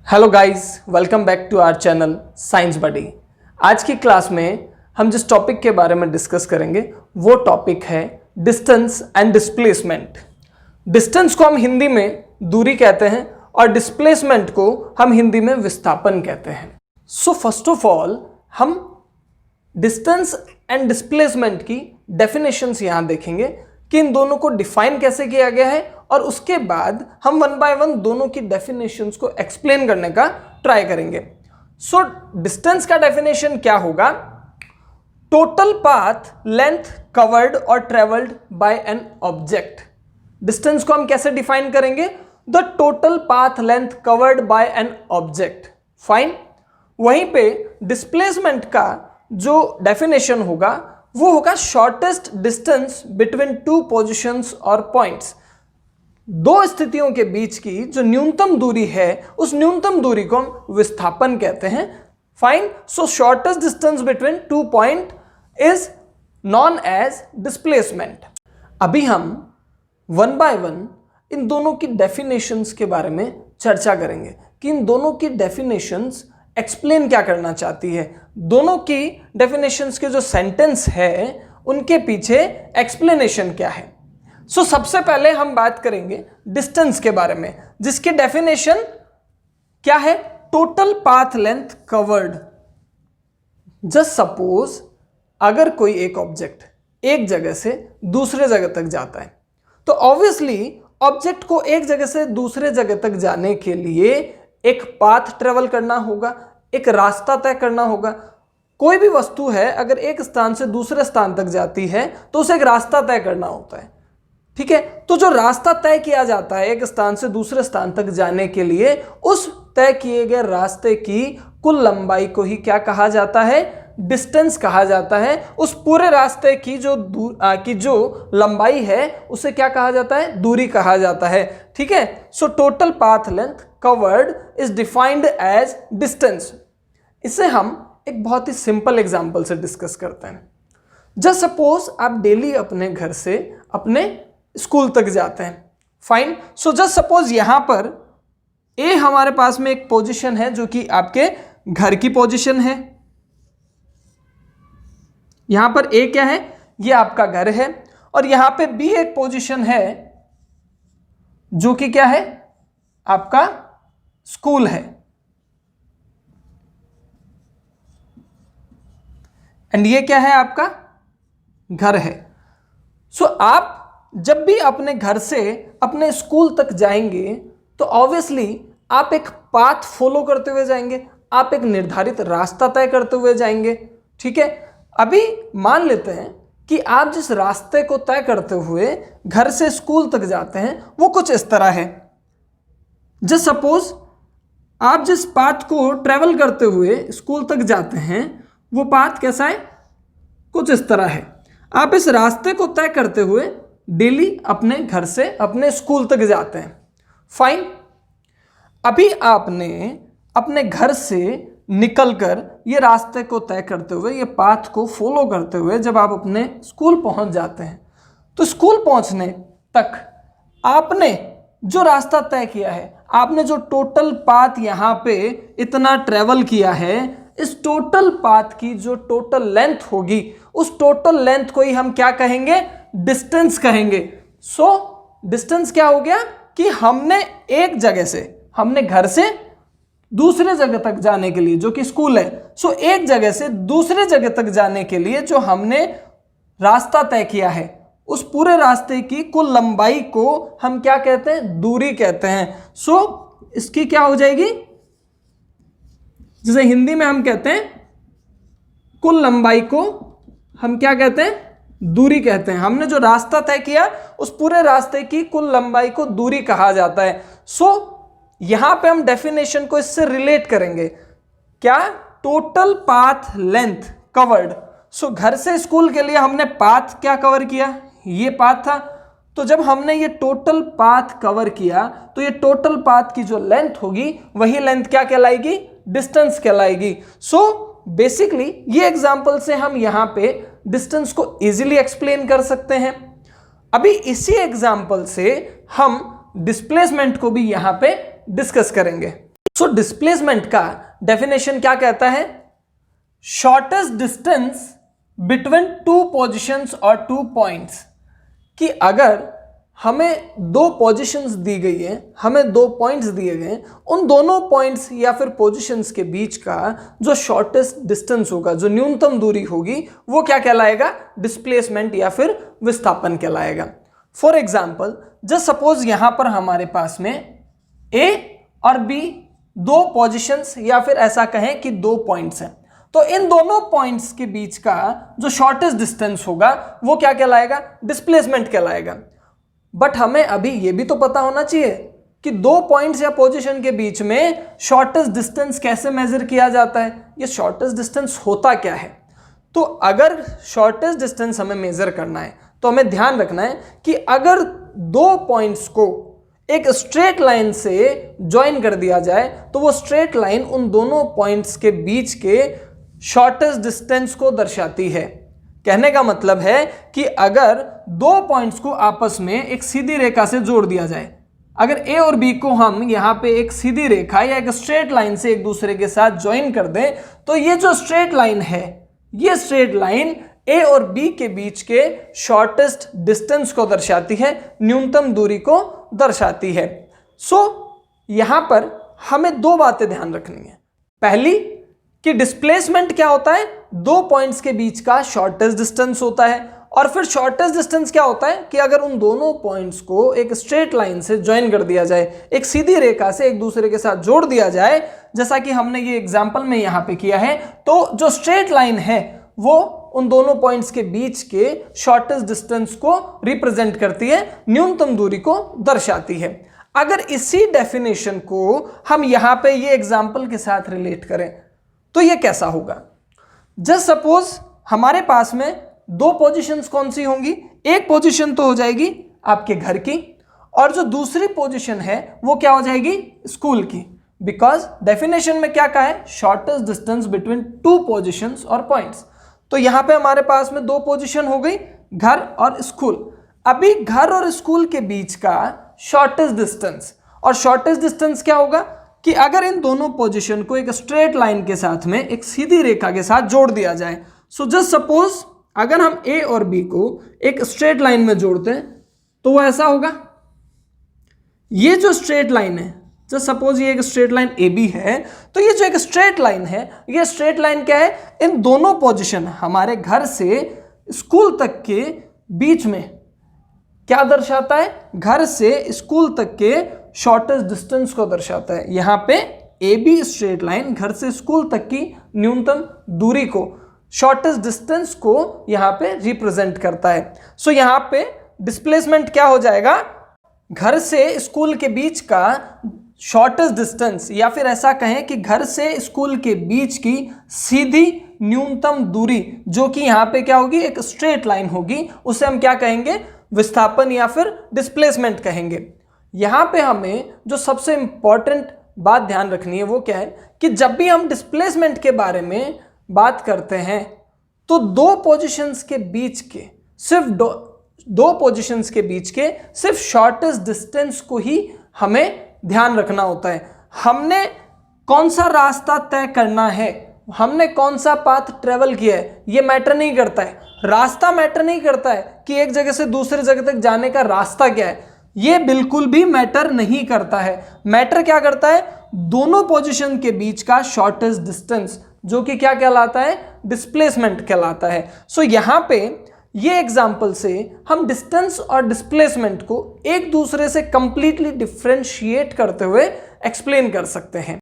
Hello guys, welcome back to our channel science buddy. आज की class में हम जिस टॉपिक के बारे में डिस्कस करेंगे वो टॉपिक है डिस्टेंस एंड डिस्प्लेसमेंट। डिस्टेंस को हम हिंदी में दूरी कहते हैं और डिस्प्लेसमेंट को हम हिंदी में विस्थापन कहते हैं। सो फर्स्ट ऑफ ऑल हम डिस्टेंस एंड डिस्प्लेसमेंट की डेफिनेशंस यहाँ देखेंगे कि इन दोनों को डिफाइन कैसे किया गया है और उसके बाद हम वन बाय वन दोनों की डेफिनेशंस को एक्सप्लेन करने का ट्राई करेंगे। सो डिस्टेंस का डेफिनेशन क्या होगा? टोटल पाथ लेंथ कवर्ड और travelled by an object. Distance को हम कैसे डिफाइन करेंगे? The total path length covered by an object. Fine. वहीं पे डिस्प्लेसमेंट का जो डेफिनेशन होगा वो होगा shortest distance between to positions और पॉइंट्स। दो स्थितियों के बीच की जो न्यूनतम दूरी है उस न्यूनतम दूरी को हम विस्थापन कहते हैं। Fine. So shortest distance between two point is known as displacement. अभी हम वन बाय वन इन दोनों की डेफिनेशंस के बारे में चर्चा करेंगे कि इन दोनों की डेफिनेशंस एक्सप्लेन क्या करना चाहती है। दोनों की डेफिनेशंस के जो सेंटेंस है उनके पीछे एक्सप्लेनेशन क्या है। सो सबसे पहले हम बात करेंगे डिस्टेंस के बारे में, जिसकी डेफिनेशन क्या है? Total path length covered. Just suppose अगर कोई एक ऑब्जेक्ट एक जगह से दूसरे जगह तक जाता है तो ऑब्वियसली ऑब्जेक्ट को एक जगह से दूसरे जगह तक जाने के लिए एक पाथ ट्रेवल करना होगा, एक रास्ता तय करना होगा। कोई भी वस्तु है अगर एक स्थान से दूसरे स्थान तक जाती है तो उसे एक रास्ता तय करना होता है। ठीक है, तो जो रास्ता तय किया जाता है एक स्थान से दूसरे स्थान तक जाने के लिए, उस तय किए गए रास्ते की कुल लंबाई को ही क्या कहा जाता है? डिस्टेंस कहा जाता है। उस पूरे रास्ते की जो लंबाई है उसे क्या कहा जाता है? दूरी कहा जाता है। ठीक है, so total path length covered is defined as distance. इसे हम एक बहुत ही सिंपल एग्जांपल से डिस्कस करते हैं। जस्ट सपोज आप डेली अपने घर से अपने स्कूल तक जाते हैं। फाइन। सो जस्ट सपोज यहां पर ए हमारे पास में एक पोजीशन है जो कि आपके घर की पोजीशन है। यहां पर ए क्या है? ये आपका घर है। और यहां पे बी एक पोजीशन है जो कि क्या है? आपका स्कूल है। एंड ये क्या है? आपका घर है। सो आप जब भी अपने घर से अपने स्कूल तक जाएंगे तो ऑब्वियसली आप एक पाथ फॉलो करते हुए जाएंगे, आप एक निर्धारित रास्ता तय करते हुए जाएंगे। ठीक है, अभी मान लेते हैं कि आप जिस रास्ते को तय करते हुए घर से स्कूल तक जाते हैं वो कुछ इस तरह है। जस्ट सपोज आप जिस पाथ को ट्रेवल करते हुए स्कूल तक जाते हैं वो पाथ कैसा है? कुछ इस तरह है। आप इस रास्ते को तय करते हुए डेली अपने घर से अपने स्कूल तक जाते हैं। फाइन। अभी आपने अपने घर से निकलकर ये रास्ते को तय करते हुए, ये पाथ को फॉलो करते हुए जब आप अपने स्कूल पहुंच जाते हैं तो स्कूल पहुंचने तक आपने जो रास्ता तय किया है, आपने जो टोटल पाथ यहाँ पे इतना ट्रेवल किया है, इस टोटल पाथ की जो टोटल लेंथ होगी उस टोटल लेंथ को ही हम क्या कहेंगे? डिस्टेंस कहेंगे। सो डिस्टेंस क्या हो गया कि हमने एक जगह से, हमने घर से दूसरे जगह तक जाने के लिए जो कि स्कूल है, सो एक जगह से दूसरे जगह तक जाने के लिए जो हमने रास्ता तय किया है उस पूरे रास्ते की कुल लंबाई को हम क्या कहते हैं? दूरी कहते हैं। सो इसकी क्या हो जाएगी? जिसे हिंदी में हम कहते हैं कुल लंबाई को हम क्या कहते हैं? दूरी कहते हैं। हमने जो रास्ता तय किया उस पूरे रास्ते की कुल लंबाई को दूरी कहा जाता है। सो यहां पे हम डेफिनेशन को इससे रिलेट करेंगे। क्या? Total path length covered. So घर से स्कूल के लिए हमने पाथ क्या कवर किया? ये पाथ था। तो जब हमने ये टोटल पाथ कवर किया तो ये टोटल पाथ की जो लेंथ होगी वही लेंथ क्या कहलाएगी? डिस्टेंस कहलाएगी। सो बेसिकली ये एग्जांपल से हम यहां पे डिस्टेंस को इजीली एक्सप्लेन कर सकते हैं। अभी इसी एग्जांपल से हम डिस्प्लेसमेंट को भी यहां पे डिस्कस करेंगे। सो डिस्प्लेसमेंट का डेफिनेशन क्या कहता है? Shortest distance between to positions और टू पॉइंट्स, कि अगर हमें दो पोजीशंस दी गई है, हमें दो पॉइंट्स दिए गए, उन दोनों पॉइंट्स या फिर पोजीशंस के बीच का जो शॉर्टेस्ट डिस्टेंस होगा, जो न्यूनतम दूरी होगी, वो क्या कहलाएगा? डिस्प्लेसमेंट या फिर विस्थापन कहलाएगा। फॉर एग्जाम्पल, जस्ट सपोज यहां पर हमारे पास में ए और बी दो पोजीशंस या फिर ऐसा कहें कि दो पॉइंट्स हैं, तो इन दोनों पॉइंट्स के बीच का जो शॉर्टेस्ट डिस्टेंस होगा वो क्या कहलाएगा? डिस्प्लेसमेंट कहलाएगा। बट हमें अभी ये भी तो पता होना चाहिए कि दो पॉइंट्स या पोजीशन के बीच में शॉर्टेस्ट डिस्टेंस कैसे मेजर किया जाता है, ये शॉर्टेस्ट डिस्टेंस होता क्या है। तो अगर शॉर्टेस्ट डिस्टेंस हमें मेजर करना है तो हमें ध्यान रखना है कि अगर दो पॉइंट्स को एक स्ट्रेट लाइन से ज्वाइन कर दिया जाए तो वो स्ट्रेट लाइन उन दोनों पॉइंट्स के बीच के शॉर्टेस्ट डिस्टेंस को दर्शाती है। कहने का मतलब है कि अगर दो पॉइंट्स को आपस में एक सीधी रेखा से जोड़ दिया जाए, अगर ए और बी को हम यहाँ पे एक सीधी रेखा या एक स्ट्रेट लाइन से एक दूसरे के साथ ज्वाइन कर दें, तो ये जो स्ट्रेट लाइन है, ये स्ट्रेट लाइन ए और बी के बीच के शॉर्टेस्ट डिस्टेंस को दर्शाती है, न्यूनतम दूरी को दर्शाती है। सो यहाँ पर हमें दो बातें ध्यान रखनी है। पहली कि डिस्प्लेसमेंट क्या होता है? दो पॉइंट्स के बीच का शॉर्टेस्ट डिस्टेंस होता है। और फिर शॉर्टेस्ट डिस्टेंस क्या होता है कि अगर उन दोनों पॉइंट्स को एक स्ट्रेट लाइन से ज्वाइन कर दिया जाए, एक सीधी रेखा से एक दूसरे के साथ जोड़ दिया जाए, जैसा कि हमने ये एग्जांपल में यहाँ पे किया है, तो जो स्ट्रेट लाइन है वो उन दोनों पॉइंट्स के बीच के शॉर्टेस्ट डिस्टेंस को रिप्रेजेंट करती है, न्यूनतम दूरी को दर्शाती है। अगर इसी डेफिनेशन को हम यहाँ पे ये एग्जाम्पल के साथ रिलेट करें तो ये कैसा होगा? जस्ट सपोज हमारे पास में दो पोजीशंस कौन सी होंगी? एक पोजीशन तो हो जाएगी आपके घर की, और जो दूसरी पोजीशन है वो क्या हो जाएगी? स्कूल की। बिकॉज डेफिनेशन में क्या कहा है? Shortest distance between two positions और पॉइंट्स। तो यहां पे हमारे पास में दो पोजीशन हो गई, घर और स्कूल। अभी घर और स्कूल के बीच का शॉर्टेस्ट डिस्टेंस, और शॉर्टेस्ट डिस्टेंस क्या होगा कि अगर इन दोनों पोजीशन को एक स्ट्रेट लाइन के साथ में एक सीधी रेखा के साथ जोड़ दिया जाए, सो जस्ट सपोज अगर हम ए और बी को एक स्ट्रेट लाइन में जोड़ते हैं तो वो ऐसा होगा। ये जो स्ट्रेट लाइन है, जस्ट सपोज ये एक स्ट्रेट लाइन ए बी है, तो ये जो एक स्ट्रेट लाइन है, ये स्ट्रेट लाइन क्या है? इन दोनों पोजीशन हमारे घर से स्कूल तक के बीच में क्या दर्शाता है? घर से स्कूल तक के शॉर्टेस्ट डिस्टेंस को दर्शाता है। यहाँ पे ए बी स्ट्रेट लाइन घर से स्कूल तक की न्यूनतम दूरी को, शॉर्टेस्ट डिस्टेंस को यहाँ पे रिप्रेजेंट करता है। सो यहाँ पे डिस्प्लेसमेंट क्या हो जाएगा? घर से स्कूल के बीच का शॉर्टेस्ट डिस्टेंस, या फिर ऐसा कहें कि घर से स्कूल के बीच की सीधी न्यूनतम दूरी, जो कि यहाँ पे क्या होगी? एक स्ट्रेट लाइन होगी, उसे हम क्या कहेंगे? विस्थापन या फिर डिस्प्लेसमेंट कहेंगे। यहाँ पे हमें जो सबसे इंपॉर्टेंट बात ध्यान रखनी है वो क्या है कि जब भी हम डिस्प्लेसमेंट के बारे में बात करते हैं तो दो पोजीशंस के बीच के सिर्फ दो पोजीशंस के बीच के सिर्फ शॉर्टेस्ट डिस्टेंस को ही हमें ध्यान रखना होता है। हमने कौन सा रास्ता तय करना है, हमने कौन सा पाथ ट्रेवल किया है, ये मैटर नहीं करता है। रास्ता मैटर नहीं करता है कि एक जगह से दूसरी जगह तक जाने का रास्ता क्या है, ये बिल्कुल भी मैटर नहीं करता है। मैटर क्या करता है? दोनों पोजीशन के बीच का शॉर्टेस्ट डिस्टेंस, जो कि क्या कहलाता है? डिस्प्लेसमेंट कहलाता है। सो यहाँ पे ये एग्जाम्पल से हम डिस्टेंस और डिस्प्लेसमेंट को एक दूसरे से कंप्लीटली डिफ्रेंशिएट करते हुए एक्सप्लेन कर सकते हैं।